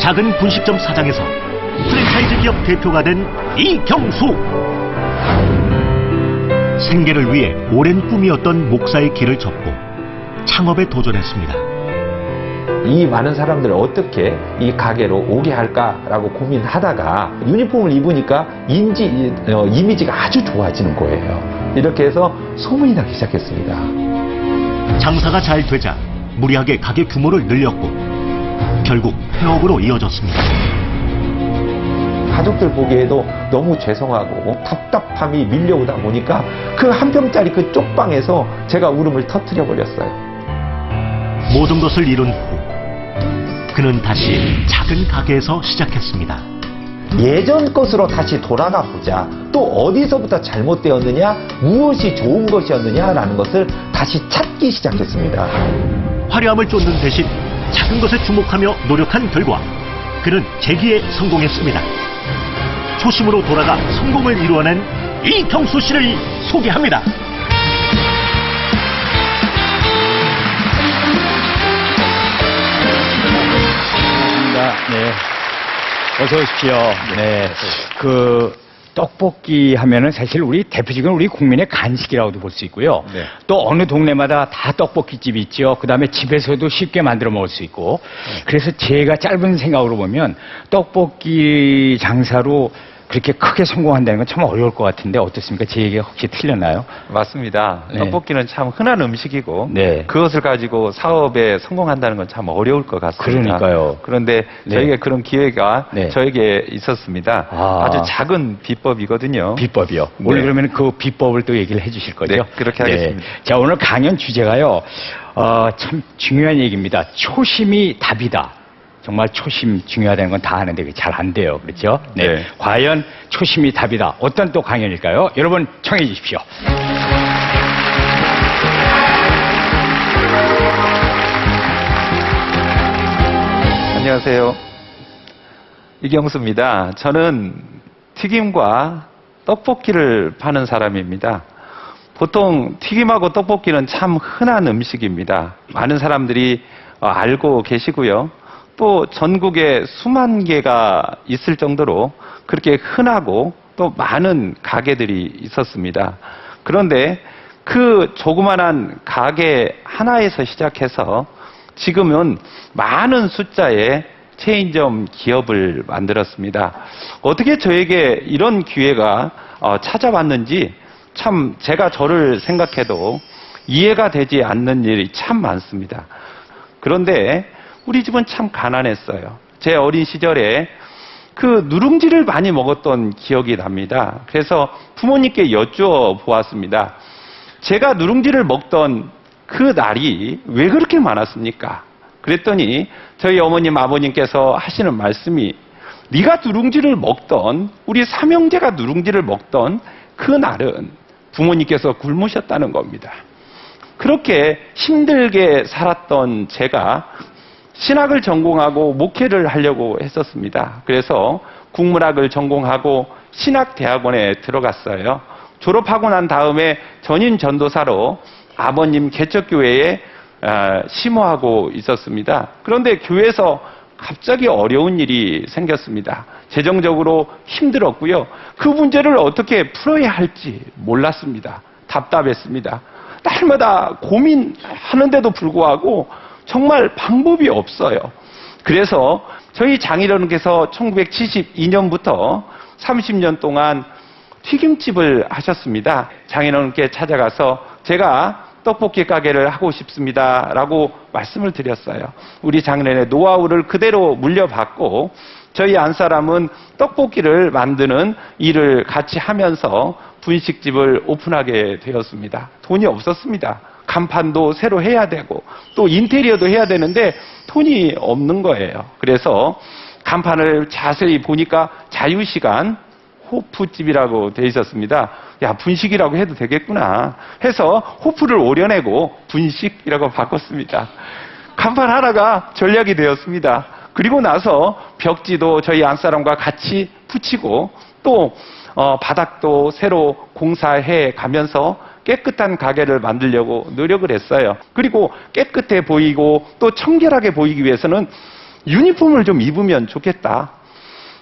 작은 분식점 사장에서 프랜차이즈 기업 대표가 된 이경수. 생계를 위해 오랜 꿈이었던 목사의 길을 접고 창업에 도전했습니다. 이 많은 사람들을 어떻게 이 가게로 오게 할까라고 고민하다가 유니폼을 입으니까 이미지가 아주 좋아지는 거예요. 이렇게 해서 소문이 나기 시작했습니다. 장사가 잘 되자 무리하게 가게 규모를 늘렸고 결국 폐업으로 이어졌습니다. 가족들 보기에도 너무 죄송하고 답답함이 밀려오다 보니까 그 한 평짜리 그 쪽방에서 제가 울음을 터뜨려 버렸어요. 모든 것을 이룬 후 그는 다시 작은 가게에서 시작했습니다. 예전 것으로 다시 돌아가 보자. 또 어디서부터 잘못되었느냐, 무엇이 좋은 것이었느냐라는 것을 다시 찾기 시작했습니다. 화려함을 쫓는 대신 작은 것에 주목하며 노력한 결과 그는 재기에 성공했습니다. 초심으로 돌아가 성공을 이루어낸 이경수 씨를 소개합니다. 네. 어서 오십시오. 네. 떡볶이 하면은 사실 우리 대표적인 우리 국민의 간식이라고도 볼 수 있고요. 네. 또 어느 동네마다 다 떡볶이집이 있죠. 그 다음에 집에서도 쉽게 만들어 먹을 수 있고. 그래서 제가 짧은 생각으로 보면 떡볶이 장사로 그렇게 크게 성공한다는 건 참 어려울 것 같은데 어떻습니까? 제 얘기가 혹시 틀렸나요? 맞습니다. 네. 떡볶이는 참 흔한 음식이고 네. 그것을 가지고 사업에 성공한다는 건 참 어려울 것 같습니다. 그러니까요. 그런데 네. 저희가 그런 기회가 네. 저에게 있었습니다. 아주 작은 비법이거든요. 비법이요. 네. 오늘 그러면 그 비법을 또 얘기를 해주실 거죠? 네, 그렇게 하겠습니다. 자, 오늘 강연 주제가요. 참 중요한 얘기입니다. 초심이 답이다. 정말 초심 중요하다는 건 다 아는데 그게 잘 안 돼요. 그렇죠? 네. 네. 과연 초심이 답이다. 어떤 또 강연일까요? 여러분 청해 주십시오. 안녕하세요. 이경수입니다. 저는 튀김과 떡볶이를 파는 사람입니다. 보통 튀김하고 떡볶이는 참 흔한 음식입니다. 많은 사람들이 알고 계시고요. 또 전국에 수만 개가 있을 정도로 그렇게 흔하고 또 많은 가게들이 있었습니다. 그런데 그 조그만한 가게 하나에서 시작해서 지금은 많은 숫자의 체인점 기업을 만들었습니다. 어떻게 저에게 이런 기회가 찾아왔는지 참 제가 저를 생각해도 이해가 되지 않는 일이 참 많습니다. 그런데 우리 집은 참 가난했어요. 제 어린 시절에 그 누룽지를 많이 먹었던 기억이 납니다. 그래서 부모님께 여쭈어 보았습니다. 제가 누룽지를 먹던 그 날이 왜 그렇게 많았습니까? 그랬더니 저희 어머님 아버님께서 하시는 말씀이 네가 누룽지를 먹던 우리 삼형제가 누룽지를 먹던 그 날은 부모님께서 굶으셨다는 겁니다. 그렇게 힘들게 살았던 제가 신학을 전공하고 목회를 하려고 했었습니다. 그래서 국문학을 전공하고 신학대학원에 들어갔어요. 졸업하고 난 다음에 전임 전도사로 아버님 개척교회에 심호하고 있었습니다. 그런데 교회에서 갑자기 어려운 일이 생겼습니다. 재정적으로 힘들었고요. 그 문제를 어떻게 풀어야 할지 몰랐습니다. 답답했습니다. 날마다 고민하는데도 불구하고 정말 방법이 없어요. 그래서 저희 장인어른께서 1972년부터 30년 동안 튀김집을 하셨습니다. 장인어른께 찾아가서 제가 떡볶이 가게를 하고 싶습니다 라고 말씀을 드렸어요. 우리 장인어른의 노하우를 그대로 물려받고 저희 안사람은 떡볶이를 만드는 일을 같이 하면서 분식집을 오픈하게 되었습니다. 돈이 없었습니다. 간판도 새로 해야 되고 또 인테리어도 해야 되는데 돈이 없는 거예요. 그래서 간판을 자세히 보니까 자유시간 호프집이라고 되어 있었습니다. 야, 분식이라고 해도 되겠구나 해서 호프를 오려내고 분식이라고 바꿨습니다. 간판 하나가 전략이 되었습니다. 그리고 나서 벽지도 저희 안사람과 같이 붙이고 또 바닥도 새로 공사해 가면서 깨끗한 가게를 만들려고 노력을 했어요. 그리고 깨끗해 보이고 또 청결하게 보이기 위해서는 유니폼을 좀 입으면 좋겠다.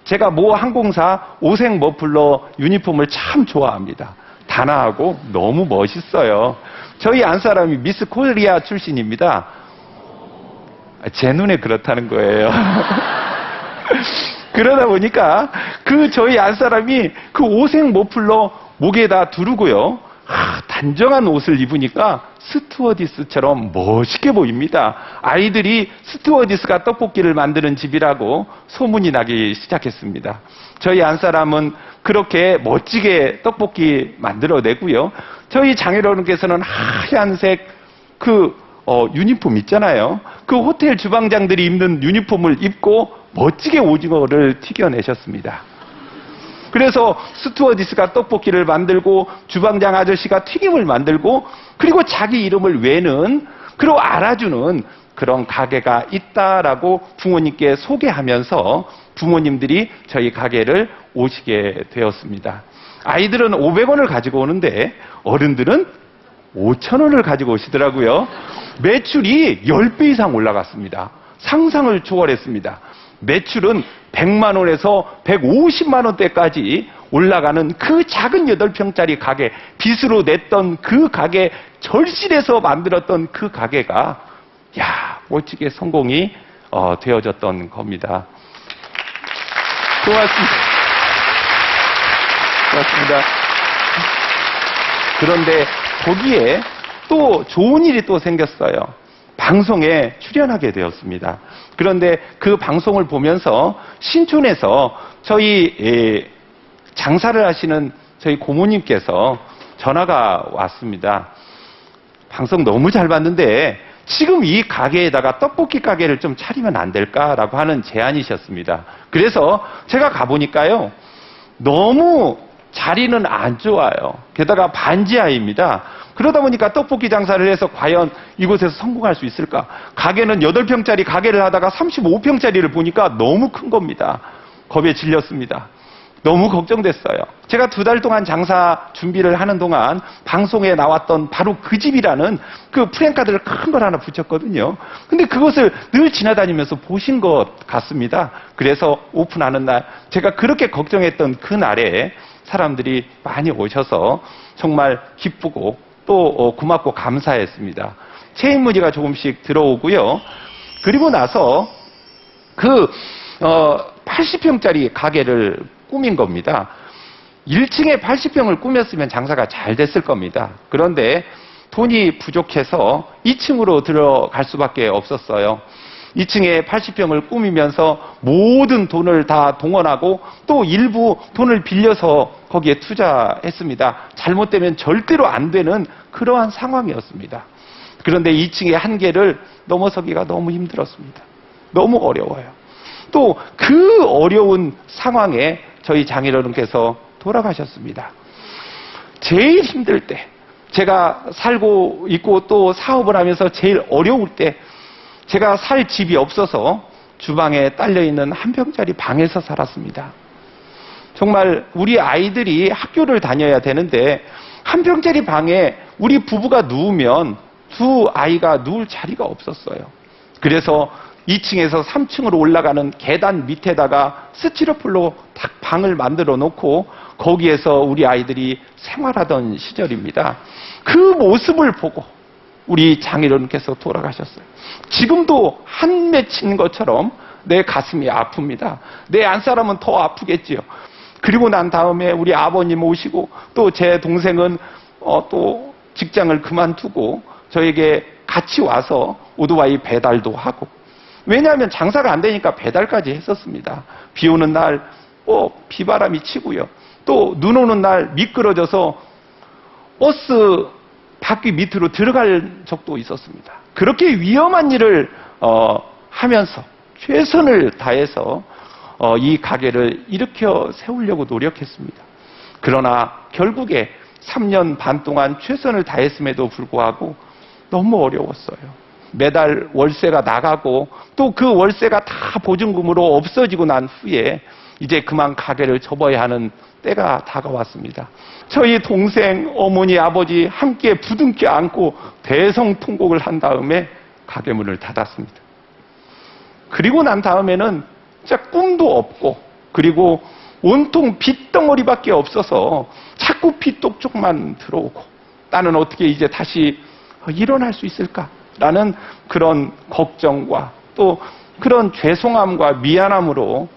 제가 모 항공사 오색 머플러 유니폼을 참 좋아합니다. 단아하고 너무 멋있어요. 저희 안 사람이 미스 코리아 출신입니다. 제 눈에 그렇다는 거예요. 그러다 보니까 저희 안 사람이 그 오색 머플러 목에다 두르고요. 단정한 옷을 입으니까 스튜어디스처럼 멋있게 보입니다. 아이들이 스튜어디스가 떡볶이를 만드는 집이라고 소문이 나기 시작했습니다. 저희 안 사람은 그렇게 멋지게 떡볶이 만들어내고요. 저희 장인어른께서는 하얀색 유니폼 있잖아요. 그 호텔 주방장들이 입는 유니폼을 입고 멋지게 오징어를 튀겨내셨습니다. 그래서 스튜어디스가 떡볶이를 만들고 주방장 아저씨가 튀김을 만들고 그리고 자기 이름을 외는 그리고 알아주는 그런 가게가 있다라고 부모님께 소개하면서 부모님들이 저희 가게를 오시게 되었습니다. 아이들은 500원을 가지고 오는데 어른들은 5,000원을 가지고 오시더라고요. 매출이 10배 이상 올라갔습니다. 상상을 초월했습니다. 매출은 100만 원에서 150만 원대까지 올라가는 그 작은 8평짜리 가게, 빚으로 냈던 그 가게, 절실해서 만들었던 그 가게가 멋지게 성공이 되어졌던 겁니다. 고맙습니다. 고맙습니다. 그런데 거기에 또 좋은 일이 또 생겼어요. 방송에 출연하게 되었습니다. 그런데 그 방송을 보면서 신촌에서 저희 장사를 하시는 저희 고모님께서 전화가 왔습니다. 방송 너무 잘 봤는데 지금 이 가게에다가 떡볶이 가게를 좀 차리면 안 될까라고 하는 제안이셨습니다. 그래서 제가 가보니까요. 너무 자리는 안 좋아요. 게다가 반지하입니다. 그러다 보니까 떡볶이 장사를 해서 과연 이곳에서 성공할 수 있을까? 가게는 8평짜리 가게를 하다가 35평짜리를 보니까 너무 큰 겁니다. 겁에 질렸습니다. 너무 걱정됐어요. 제가 2달 동안 장사 준비를 하는 동안 방송에 나왔던 바로 그 집이라는 그 프랜카드를 큰 걸 하나 붙였거든요. 근데 그것을 늘 지나다니면서 보신 것 같습니다. 그래서 오픈하는 날, 제가 그렇게 걱정했던 그 날에 사람들이 많이 오셔서 정말 기쁘고 또 고맙고 감사했습니다. 체인 문의가 조금씩 들어오고요. 그리고 나서 80평짜리 가게를 꾸민 겁니다. 1층에 80평을 꾸몄으면 장사가 잘 됐을 겁니다. 그런데 돈이 부족해서 2층으로 들어갈 수밖에 없었어요. 2층에 80평을 꾸미면서 모든 돈을 다 동원하고 또 일부 돈을 빌려서 거기에 투자했습니다. 잘못되면 절대로 안 되는 그러한 상황이었습니다. 그런데 2층의 한계를 넘어서기가 너무 힘들었습니다. 너무 어려워요. 또 그 어려운 상황에 저희 장인어른께서 돌아가셨습니다. 제일 힘들 때, 제가 살고 있고 또 사업을 하면서 제일 어려울 때, 제가 살 집이 없어서 주방에 딸려있는 한 평짜리 방에서 살았습니다. 정말 우리 아이들이 학교를 다녀야 되는데 한 평짜리 방에 우리 부부가 누우면 두 아이가 누울 자리가 없었어요. 그래서 2층에서 3층으로 올라가는 계단 밑에다가 스티로폴로 딱 방을 만들어 놓고 거기에서 우리 아이들이 생활하던 시절입니다. 그 모습을 보고 우리 장인어른께서 돌아가셨어요. 지금도 한 맺힌 것처럼 내 가슴이 아픕니다. 내 안사람은 더 아프겠지요. 그리고 난 다음에 우리 아버님 오시고 또 제 동생은 또 직장을 그만두고 저에게 같이 와서 오토바이 배달도 하고, 왜냐하면 장사가 안 되니까 배달까지 했었습니다. 비 오는 날 비바람이 치고요. 또 눈 오는 날 미끄러져서 버스 바퀴 밑으로 들어갈 적도 있었습니다. 그렇게 위험한 일을 하면서 최선을 다해서 이 가게를 일으켜 세우려고 노력했습니다. 그러나 결국에 3년 반 동안 최선을 다했음에도 불구하고 너무 어려웠어요. 매달 월세가 나가고 또 그 월세가 다 보증금으로 없어지고 난 후에 이제 그만 가게를 접어야 하는 때가 다가왔습니다. 저희 동생, 어머니, 아버지 함께 부둥켜 안고 대성통곡을 한 다음에 가게 문을 닫았습니다. 그리고 난 다음에는 진짜 꿈도 없고, 그리고 온통 빚덩어리밖에 없어서 자꾸 빚독촉만 들어오고, 나는 어떻게 이제 다시 일어날 수 있을까라는 그런 걱정과 또 그런 죄송함과 미안함으로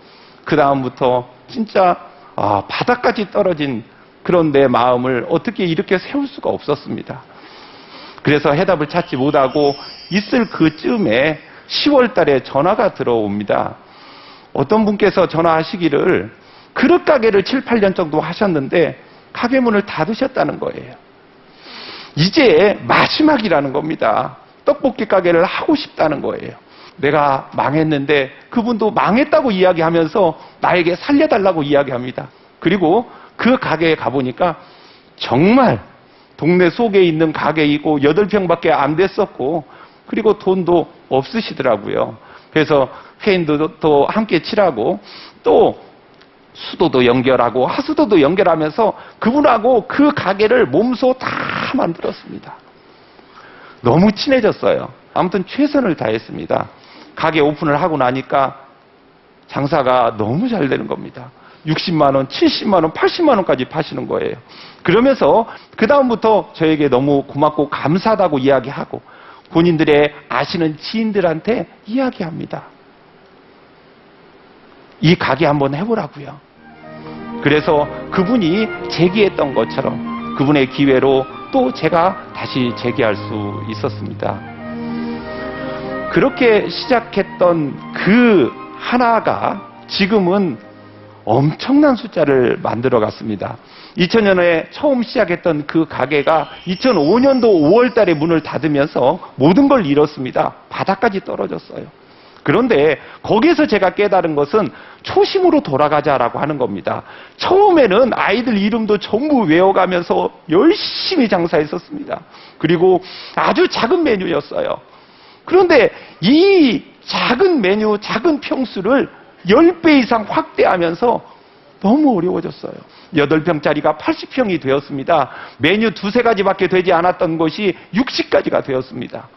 그 다음부터 진짜 바닥까지 떨어진 그런 내 마음을 어떻게 이렇게 세울 수가 없었습니다. 그래서 해답을 찾지 못하고 있을 그쯤에 10월 달에 전화가 들어옵니다. 어떤 분께서 전화하시기를 그릇 가게를 7, 8년 정도 하셨는데 가게 문을 닫으셨다는 거예요. 이제 마지막이라는 겁니다. 떡볶이 가게를 하고 싶다는 거예요. 내가 망했는데 그분도 망했다고 이야기하면서 나에게 살려달라고 이야기합니다. 그리고 그 가게에 가보니까 정말 동네 속에 있는 가게이고 8평밖에 안 됐었고, 그리고 돈도 없으시더라고요. 그래서 페인도 함께 칠하고 또 수도도 연결하고 하수도도 연결하면서 그분하고 그 가게를 몸소 다 만들었습니다. 너무 친해졌어요. 아무튼 최선을 다했습니다. 가게 오픈을 하고 나니까 장사가 너무 잘 되는 겁니다. 60만 원, 70만 원, 80만 원까지 파시는 거예요. 그러면서 그 다음부터 저에게 너무 고맙고 감사하다고 이야기하고 본인들의 아시는 지인들한테 이야기합니다. 이 가게 한번 해보라고요. 그래서 그분이 제기했던 것처럼 그분의 기회로 또 제가 다시 재기할 수 있었습니다. 그렇게 시작했던 그 하나가 지금은 엄청난 숫자를 만들어 갔습니다. 2000년에 처음 시작했던 그 가게가 2005년도 5월 달에 문을 닫으면서 모든 걸 잃었습니다. 바닥까지 떨어졌어요. 그런데 거기에서 제가 깨달은 것은 초심으로 돌아가자라고 하는 겁니다. 처음에는 아이들 이름도 전부 외워가면서 열심히 장사했었습니다. 그리고 아주 작은 메뉴였어요. 그런데 이 작은 메뉴, 작은 평수를 10배 이상 확대하면서 너무 어려워졌어요. 8평짜리가 80평이 되었습니다. 메뉴 2-3가지밖에 되지 않았던 것이 60가지가 되었습니다.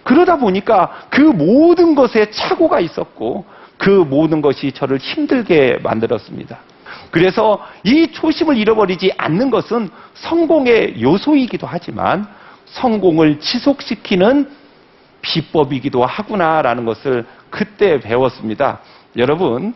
그러다 보니까 그 모든 것에 착오가 있었고 그 모든 것이 저를 힘들게 만들었습니다. 그래서 이 초심을 잃어버리지 않는 것은 성공의 요소이기도 하지만 성공을 지속시키는 비법이기도 하구나라는 것을 그때 배웠습니다. 여러분,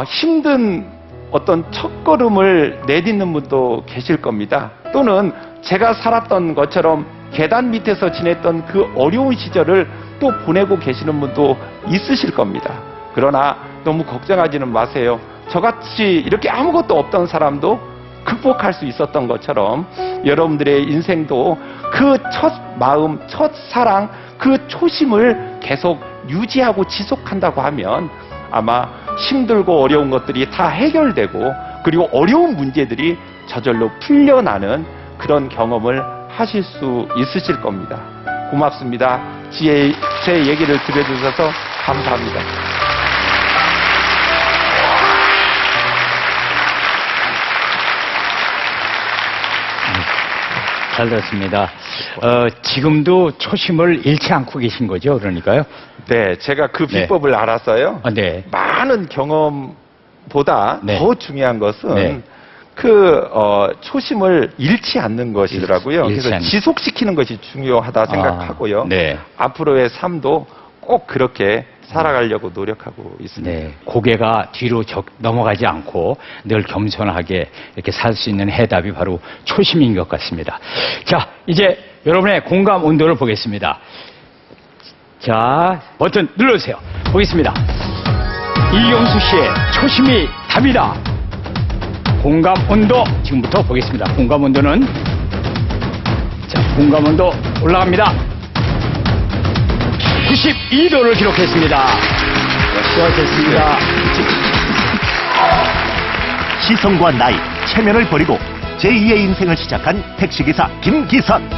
힘든 어떤 첫걸음을 내딛는 분도 계실 겁니다. 또는 제가 살았던 것처럼 계단 밑에서 지냈던 그 어려운 시절을 또 보내고 계시는 분도 있으실 겁니다. 그러나 너무 걱정하지는 마세요. 저같이 이렇게 아무것도 없던 사람도 극복할 수 있었던 것처럼 여러분들의 인생도 그 첫 마음, 첫 사랑, 그 초심을 계속 유지하고 지속한다고 하면 아마 힘들고 어려운 것들이 다 해결되고 그리고 어려운 문제들이 저절로 풀려나는 그런 경험을 하실 수 있으실 겁니다. 고맙습니다. 제 얘기를 들어주셔서 감사합니다. 잘 들었습니다. 지금도 초심을 잃지 않고 계신 거죠, 그러니까요? 네, 제가 그 비법을 알아서요. 네. 많은 경험보다 네. 더 중요한 것은 네. 초심을 잃지 않는 것이더라고요. 그래서 지속시키는 것이 중요하다 생각하고요. 네. 앞으로의 삶도 꼭 그렇게 살아가려고 노력하고 있습니다. 네. 고개가 뒤로 넘어가지 않고 늘 겸손하게 이렇게 살 수 있는 해답이 바로 초심인 것 같습니다. 자, 이제 여러분의 공감 온도를 보겠습니다. 자, 버튼 눌러주세요. 보겠습니다. 이경수 씨의 초심이 답이다. 공감 온도 지금부터 보겠습니다. 공감 온도는 자, 공감 온도 올라갑니다. 92도를 기록했습니다. 수고하셨습니다. 시선과 나이, 체면을 버리고 제2의 인생을 시작한 택시기사 김기선.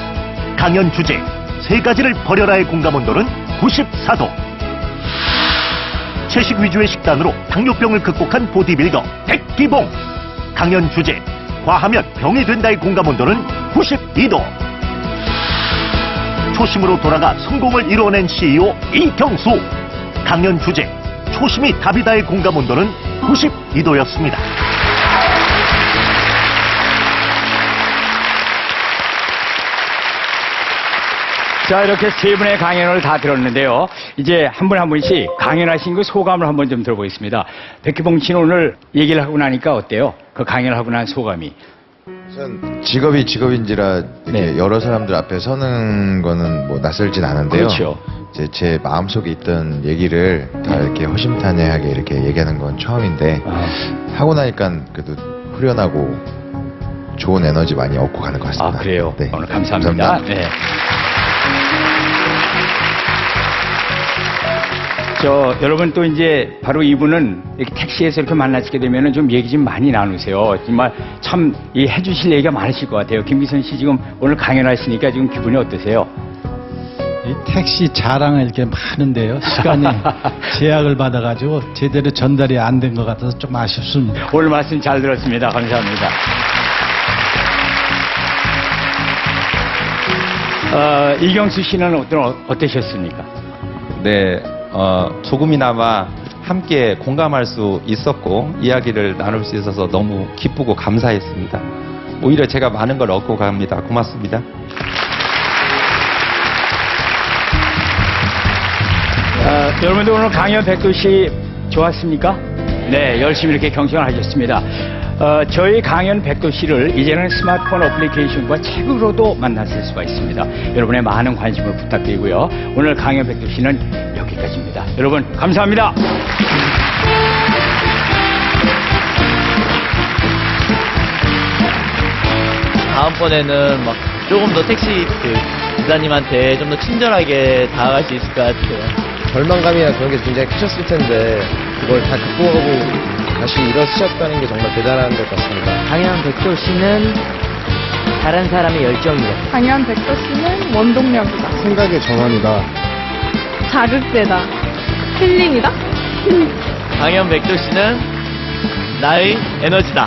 강연 주제 3가지를 버려라의 공감 온도는 94도. 채식 위주의 식단으로 당뇨병을 극복한 보디빌더 백기봉. 강연 주제 과하면 병이 된다의 공감 온도는 92도. 초심으로 돌아가 성공을 이루어낸 CEO 이경수. 강연 주제 초심이 답이다의 공감 온도는 92도였습니다. 자, 이렇게 세 분의 강연을 다 들었는데요. 이제 한 분 한 분씩 강연하신 그 소감을 한번 좀 들어보겠습니다. 백기봉 씨는 오늘 얘기를 하고 나니까 어때요? 그 강연을 하고 난 소감이. 우선 직업이 직업인지라 이렇게 네. 여러 사람들 앞에 서는 거는 뭐 낯설진 않은데요. 그렇죠. 이제 제 마음속에 있던 얘기를 다 이렇게 허심탄회하게 이렇게 얘기하는 건 처음인데 하고 나니까 그래도 후련하고 좋은 에너지 많이 얻고 가는 것 같습니다. 아, 그래요? 네. 오늘 감사합니다. 네. 여러분 또 이제 바로 이분은 이렇게 택시에서 이렇게 만나시게 되면은 좀 얘기 좀 많이 나누세요. 정말 참 이 해주실 얘기가 많으실 것 같아요. 김기선 씨 지금 오늘 강연하시니까 지금 기분이 어떠세요? 이 택시 자랑을 이렇게 많은데요. 시간이 제약을 받아가지고 제대로 전달이 안 된 것 같아서 좀 아쉽습니다. 오늘 말씀 잘 들었습니다. 감사합니다. 이경수 씨는 어떠셨습니까? 네, 조금이나마 함께 공감할 수 있었고 이야기를 나눌 수 있어서 너무 기쁘고 감사했습니다. 오히려 제가 많은 걸 얻고 갑니다. 고맙습니다. 여러분들 오늘 강연 백도씨 좋았습니까? 네, 열심히 이렇게 경청을 하셨습니다. 저희 강연 백도씨를 이제는 스마트폰 어플리케이션과 책으로도 만나실 수가 있습니다. 여러분의 많은 관심을 부탁드리고요. 오늘 강연 백도씨는 여기까지입니다. 여러분 감사합니다. 다음번에는 막 조금 더 택시 기사님한테 좀 더 친절하게 다가갈 수 있을 것 같아요. 절망감이나 그런 게 굉장히 크셨을 텐데 그걸 다 극복하고 다시 일어서셨다는 게 정말 대단한 것 같습니다. 강연 백도 씨는 다른 사람의 열정이다. 강연 백도 씨는 원동력이다. 생각의 전환이다. 자극제다. 힐링이다. 강연 백도 씨는 나의 에너지다.